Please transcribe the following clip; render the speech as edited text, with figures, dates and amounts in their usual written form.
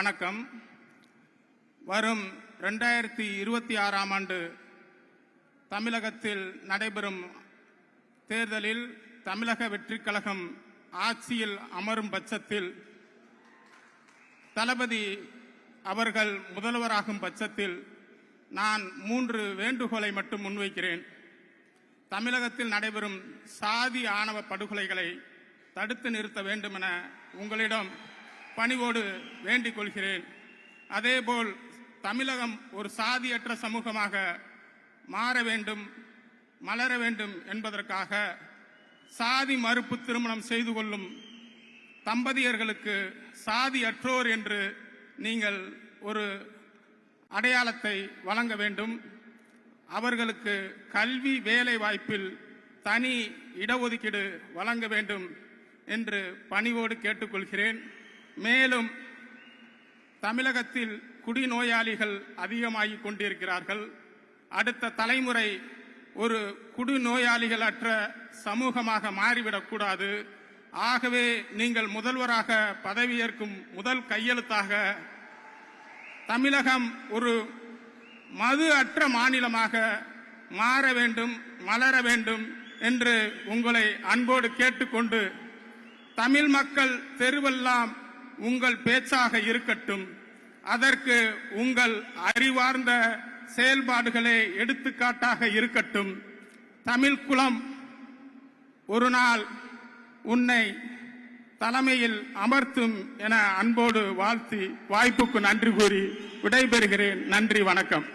வணக்கம். வரும் 2026ஆம் ஆண்டு தமிழகத்தில் நடைபெறும் தேர்தலில் தமிழக வெற்றிக் கழகம் ஆட்சியில் அமரும் பட்சத்தில், தளபதி அவர்கள் முதல்வராகும் பட்சத்தில் நான் 3 வேண்டுகோளை மட்டும் முன்வைக்கிறேன். தமிழகத்தில் நடைபெறும் சாதி ஆணவ படுகொலைகளை தடுத்து நிறுத்த வேண்டும் என உங்களிடம் பணிவோடு வேண்டிக் கொள்கிறேன். அதேபோல் தமிழகம் ஒரு சாதியற்ற சமூகமாக மாற வேண்டும், மலர வேண்டும் என்பதற்காக சாதி மறுப்பு திருமணம் செய்து கொள்ளும் தம்பதியர்களுக்கு சாதியற்றோர் என்று நீங்கள் ஒரு அடையாளத்தை வழங்க வேண்டும். அவர்களுக்கு கல்வி வேலை வாய்ப்பில் தனி இடஒதுக்கீடு வழங்க வேண்டும் என்று பணிவோடு கேட்டுக்கொள்கிறேன். மேலும் தமிழகத்தில் குடிநோயாளிகள் அதிகமாகிக் கொண்டிருக்கிறார்கள். அடுத்த தலைமுறை ஒரு குடிநோயாளிகள் அற்ற சமூகமாக மாறிவிடக்கூடாது. ஆகவே நீங்கள் முதல்வராக பதவியேற்கும் முதல் கையெழுத்தாக தமிழகம் ஒரு மது அற்ற மாநிலமாக மாற வேண்டும், மலர வேண்டும் என்று உங்களை அன்போடு கேட்டுக்கொண்டு, தமிழ் மக்கள் தெருவெல்லாம் உங்கள் பேச்சாக இருக்கட்டும். அதற்கு உங்கள் அறிவார்ந்த செயல்பாடுகளே எடுத்துக்காட்டாக இருக்கட்டும். தமிழ் குலம் ஒரு நாள் உன்னை தலைமையில் அமர்த்தும் என அன்போடு வாழ்த்தி வாய்ப்புக்கு நன்றி கூறி விடைபெறுகிறேன். நன்றி, வணக்கம்.